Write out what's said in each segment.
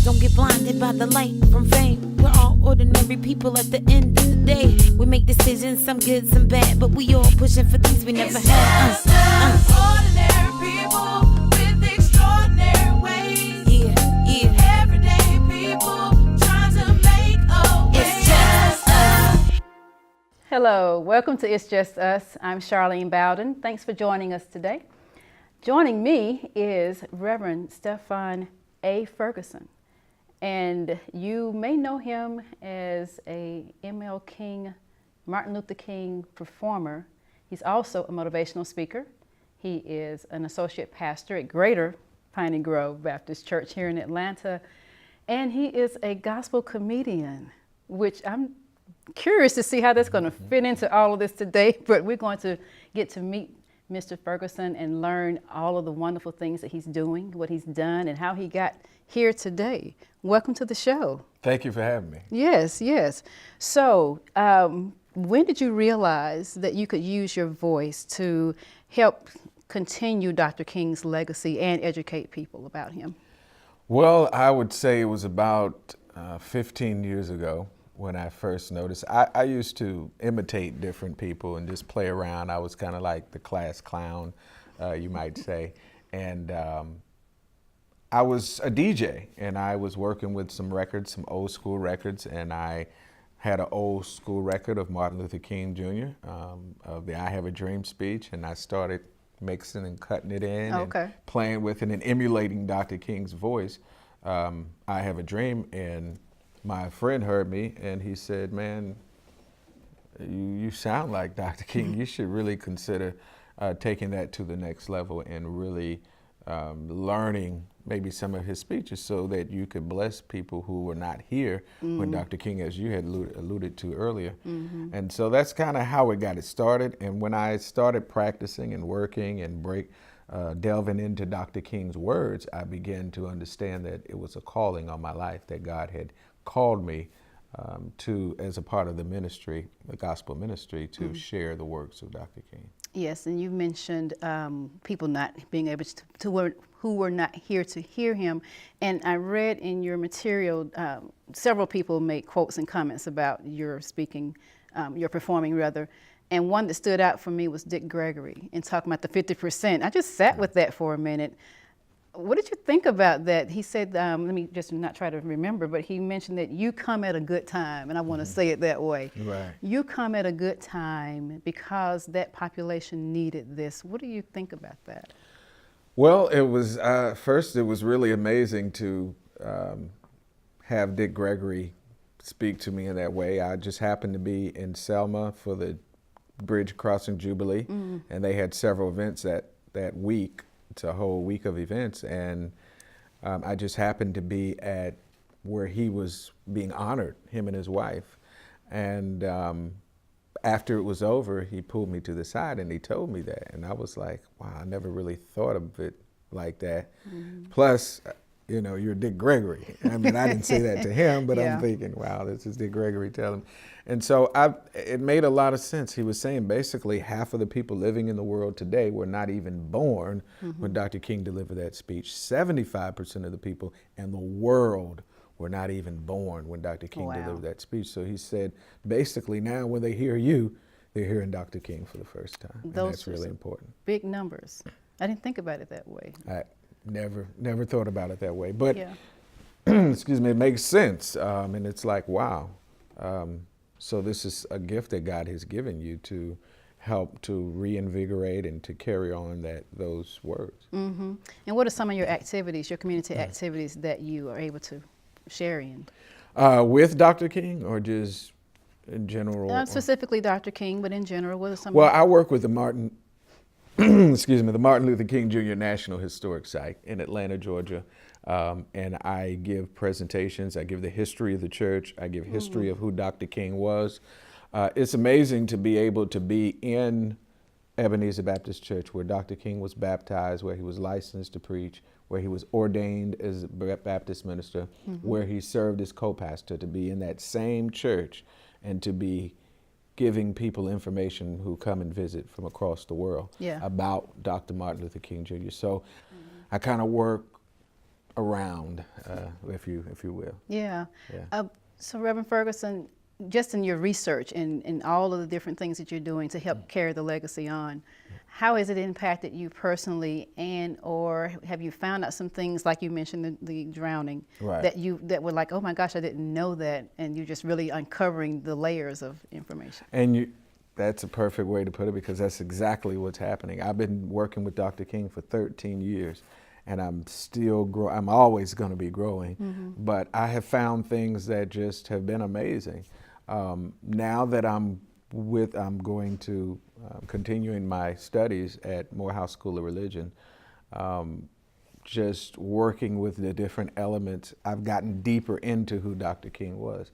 Don't get blinded by the light from fame. We're all ordinary people at the end of the day. We make decisions, some good, some bad, but we all pushing for things we never had. Ordinary people with extraordinary ways. Yeah. Everyday people trying to make a way. It's just us. Hello, welcome to It's Just Us. I'm Charlene Bowden. Thanks for joining us today. Joining me is Reverend Stephon A. Ferguson. And you may know him as a ML King, Martin Luther King performer. He's also a motivational speaker. He is an associate pastor at Greater Piney Grove Baptist Church here in Atlanta. And he is a gospel comedian, which I'm curious to see how that's going to fit into all of this today. But we're going to get to meet Mr. Ferguson and learn all of the wonderful things that he's doing, what he's done, and how he got here today. Welcome to the show. Thank you for having me. Yes, yes. So, when did you realize that you could use your voice to help continue Dr. King's legacy and educate people about him? Well, I would say it was about 15 years ago when I first noticed. I used to imitate different people and just play around. I was kind of like the class clown, you might say. And I was a DJ, and I was working with some records, some old school records, and I had an old school record of Martin Luther King Jr., of the I Have a Dream speech, and I started mixing and cutting it in and playing with it and emulating Dr. King's voice. I Have a Dream, and my friend heard me and he said, man, you sound like Dr. King. You should really consider taking that to the next level and really learning maybe some of his speeches so that you could bless people who were not here when Dr. King, as you had alluded to earlier. And so that's kind of how it got it started. And when I started practicing and working and delving into Dr. King's words, I began to understand that it was a calling on my life, that God had called me to, as a part of the ministry, the gospel ministry, to share the works of Dr. King. Yes, and you mentioned people not being able to who were not here to hear him. And I read in your material, several people made quotes and comments about your speaking, your performing rather. And one that stood out for me was Dick Gregory and talking about the 50%. I just sat with that for a minute. What did you think about that? He said, let me just not try to remember, but he mentioned that you come at a good time, and I want to say it that way. Right. You come at a good time because that population needed this. What do you think about that? Well, it was, first it was really amazing to have Dick Gregory speak to me in that way. I just happened to be in Selma for the Bridge Crossing Jubilee, and they had several events that week. It's a whole week of events, and I just happened to be at where he was being honored, him and his wife. And after it was over, he pulled me to the side and he told me that. And I was like, wow, I never really thought of it like that. Plus, you know, you're Dick Gregory. I mean, I didn't say that to him, but I'm thinking, wow, this is Dick Gregory telling me. And so it made a lot of sense. He was saying basically half of the people living in the world today were not even born when Dr. King delivered that speech. 75% of the people in the world were not even born when Dr. King delivered that speech. So he said, basically now when they hear you, they're hearing Dr. King for the first time. And that's really important. Big numbers. I didn't think about it that way. I never thought about it that way. But, excuse me, it makes sense. And it's like, wow. So this is a gift that God has given you to help to reinvigorate and to carry on those words. And what are some of your activities, your community activities that you are able to share in? With Dr. King or just in general? Not specifically Dr. King, but in general, what are some? Well, I work with the Martin Luther King Jr. National Historic Site in Atlanta, Georgia. And I give presentations. I give the history of the church. I give history of who Dr. King was. It's amazing to be able to be in Ebenezer Baptist Church where Dr. King was baptized, where he was licensed to preach, where he was ordained as a Baptist minister, where he served as co-pastor, to be in that same church and to be giving people information who come and visit from across the world about Dr. Martin Luther King Jr. So I kind of work around if you will. Yeah. Yeah. So Reverend Ferguson, just in your research and all of the different things that you're doing to help carry the legacy on, how has it impacted you personally, and or have you found out some things like you mentioned the drowning Right. that were like, oh my gosh, I didn't know that, and you're just really uncovering the layers of information? And that's a perfect way to put it, because that's exactly what's happening. I've been working with Dr. King for 13 years, and I'm still I'm always going to be growing, but I have found things that just have been amazing. Now that I'm going to continuing my studies at Morehouse School of Religion, just working with the different elements, I've gotten deeper into who Dr. King was.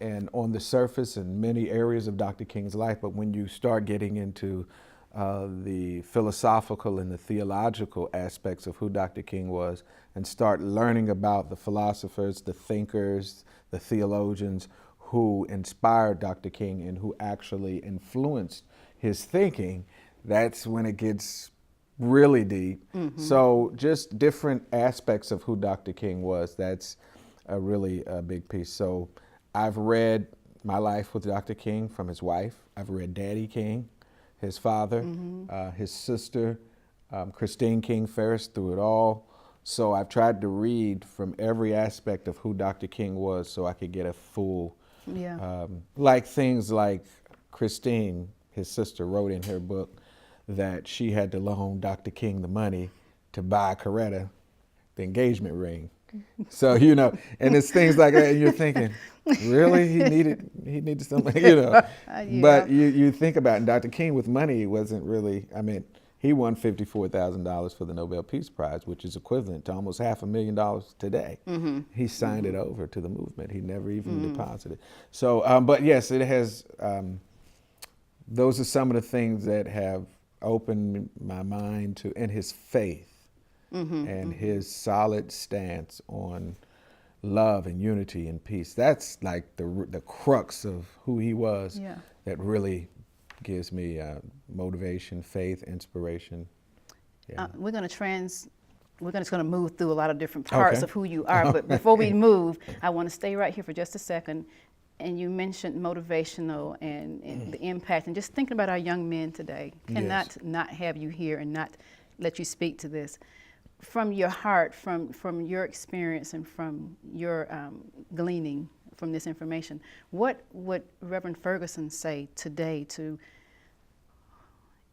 And on the surface in many areas of Dr. King's life, but when you start getting into the philosophical and the theological aspects of who Dr. King was, and start learning about the philosophers, the thinkers, the theologians who inspired Dr. King and who actually influenced his thinking, that's when it gets really deep. So just different aspects of who Dr. King was, that's a really big piece. So I've read My Life with Dr. King from his wife. I've read Daddy King, his father, his sister, Christine King Ferris, through it all. So I've tried to read from every aspect of who Dr. King was so I could get a full, like things like Christine, his sister, wrote in her book that she had to loan Dr. King the money to buy Coretta the engagement ring. So, you know, and it's things like that, and you're thinking, really, he needed something, you know. But you think about it, and Dr. King with money wasn't really, I mean, he won $54,000 for the Nobel Peace Prize, which is equivalent to almost $500,000 today. He signed it over to the movement. He never even deposited. So, but yes, it has, those are some of the things that have opened my mind to, and his faith. And his solid stance on love and unity and peace. That's like the crux of who he was. That really gives me motivation, faith, inspiration. We're going to move through a lot of different parts of who you are. But before we move, I want to stay right here for just a second. And you mentioned motivational and the impact, and just thinking about our young men today. Cannot not have you here and not let you speak to this. From your heart, from your experience, and from your gleaning from this information, what would Reverend Ferguson say today to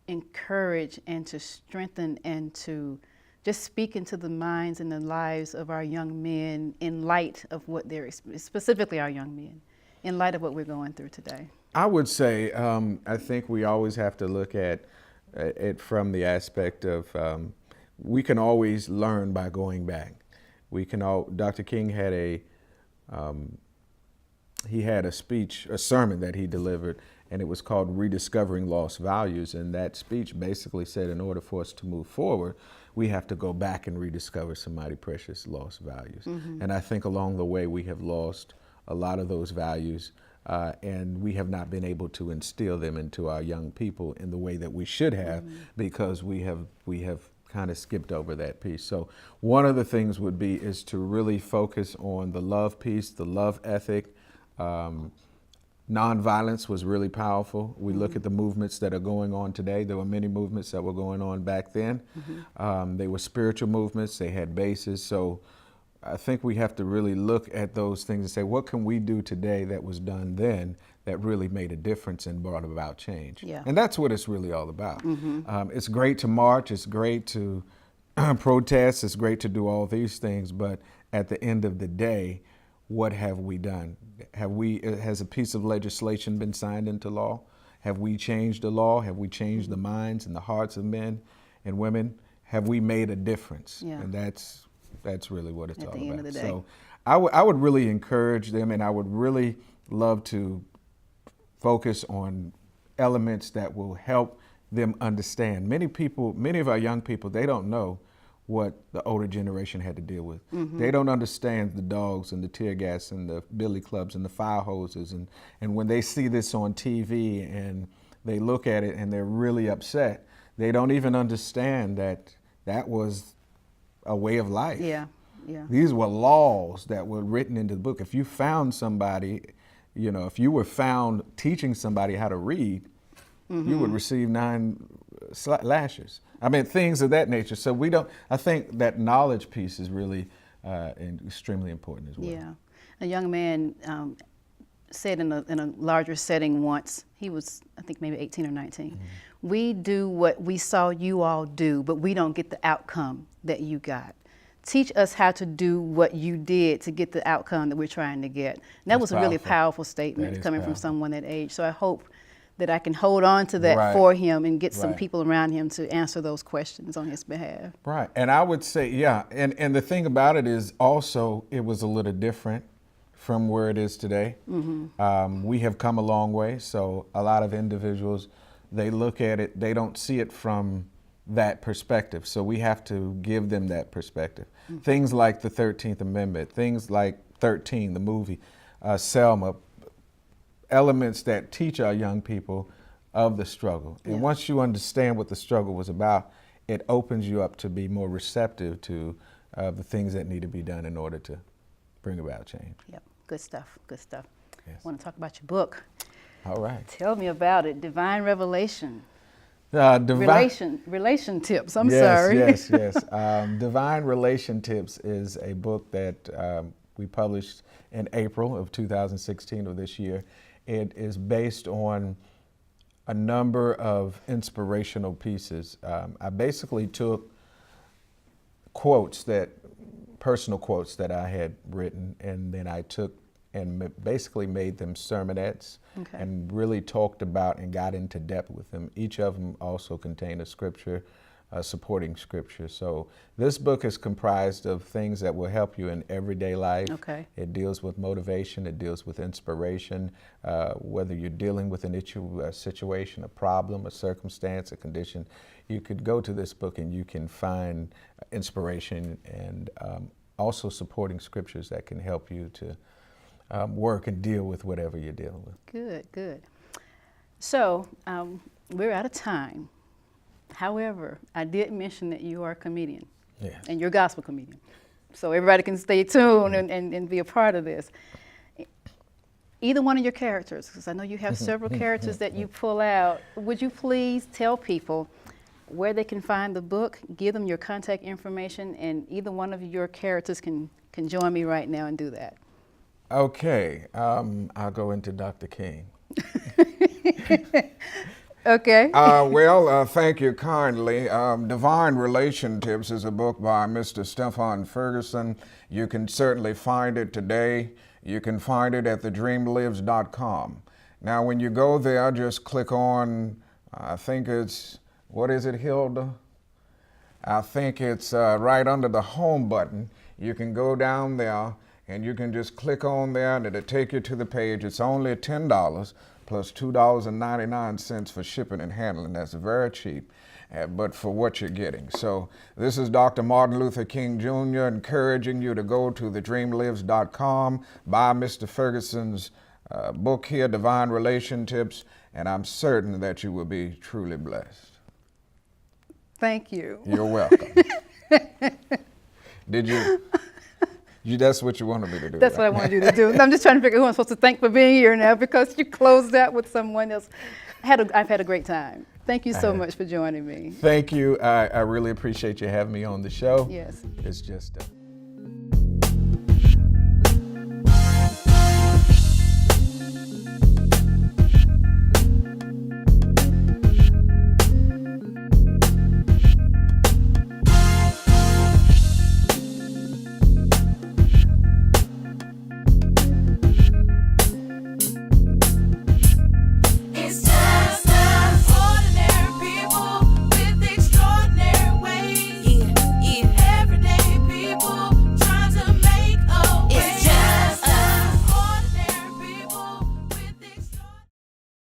encourage and to strengthen and to just speak into the minds and the lives of our young men in light of what they're, specifically our young men, in light of what we're going through today? I would say, I think we always have to look at it from the aspect of, we can always learn by going back. Dr. King had a speech, a sermon that he delivered, and it was called Rediscovering Lost Values. And that speech basically said, in order for us to move forward, we have to go back and rediscover some mighty precious lost values. And I think along the way, we have lost a lot of those values, and we have not been able to instill them into our young people in the way that we should have, because we have kind of skipped over that piece. So one of the things is to really focus on the love piece, the love ethic. Nonviolence was really powerful. We look at the movements that are going on today. There were many movements that were going on back then. They were spiritual movements. They had bases. So I think we have to really look at those things and say, what can we do today that was done then that really made a difference and brought about change? And that's what it's really all about. It's great to march, it's great to protest, it's great to do all these things, but at the end of the day, what have we done? Has a piece of legislation been signed into law? Have we changed the law? Have we changed the minds and the hearts of men and women? Have we made a difference? And that's really what it's all about. At the end of the day. So I would really encourage them, and I would really love to focus on elements that will help them understand. Many of our young people, they don't know what the older generation had to deal with. They don't understand the dogs and the tear gas and the billy clubs and the fire hoses. And when they see this on TV and they look at it and they're really upset, they don't even understand that that was a way of life. Yeah. These were laws that were written into the book. If you found somebody, if you were found teaching somebody how to read, you would receive 9 lashes. I mean, things of that nature. So I think that knowledge piece is really extremely important as well. Yeah. A young man said in a larger setting once, he was, I think, maybe 18 or 19, we do what we saw you all do, but we don't get the outcome that you got. Teach us how to do what you did to get the outcome that we're trying to get. And that was a really powerful statement coming from someone that age. So I hope that I can hold on to that for him and get some people around him to answer those questions on his behalf. Right. And I would say, yeah, and the thing about it is also it was a little different from where it is today. We have come a long way. So a lot of individuals, they look at it, they don't see it from that perspective. So we have to give them that perspective. Things like the 13th Amendment, things like 13, the movie, Selma, elements that teach our young people of the struggle. And once you understand what the struggle was about, it opens you up to be more receptive to the things that need to be done in order to bring about change. Yep, good stuff, good stuff. Yes. I want to talk about your book. All right. Tell me about it, Divine Revelation. Relation Tips, I'm sorry. Yes. Divine Relation Tips is a book that we published in April of 2016 of this year. It is based on a number of inspirational pieces. I basically took personal quotes that I had written, and then I took and basically made them sermonettes and really talked about and got into depth with them. Each of them also contained a scripture, supporting scripture. So this book is comprised of things that will help you in everyday life. It deals with motivation, it deals with inspiration, whether you're dealing with an issue, a situation, a problem, a circumstance, a condition. You could go to this book and you can find inspiration and also supporting scriptures that can help you to work and deal with whatever you're dealing with. Good, good. So we're out of time. However, I did mention that you are a comedian, and you're a gospel comedian. So everybody can stay tuned and be a part of this. Either one of your characters, because I know you have several characters that you pull out, would you please tell people where they can find the book, give them your contact information, and either one of your characters can join me right now and do that. Okay, I'll go into Dr. King. Okay. Well, thank you kindly. Divine Relation Tips is a book by Mr. Stephon Ferguson. You can certainly find it today. You can find it at thedreamlives.com. Now, when you go there, just click on, I think it's, what is it, Hilda? I think it's right under the home button. You can go down there and you can just click on there and it'll take you to the page. It's only $10 plus $2.99 for shipping and handling. That's very cheap, but for what you're getting. So this is Dr. Martin Luther King Jr. encouraging you to go to thedreamlives.com, buy Mr. Ferguson's book here, Divine Relation Tips, and I'm certain that you will be truly blessed. Thank you. You're welcome. Did you? That's what you wanted me to do. That's what I wanted you to do. I'm just trying to figure out who I'm supposed to thank for being here now because you closed out with someone else. I've had a great time. Thank you so much for joining me. Thank you. I really appreciate you having me on the show. Yes. It's just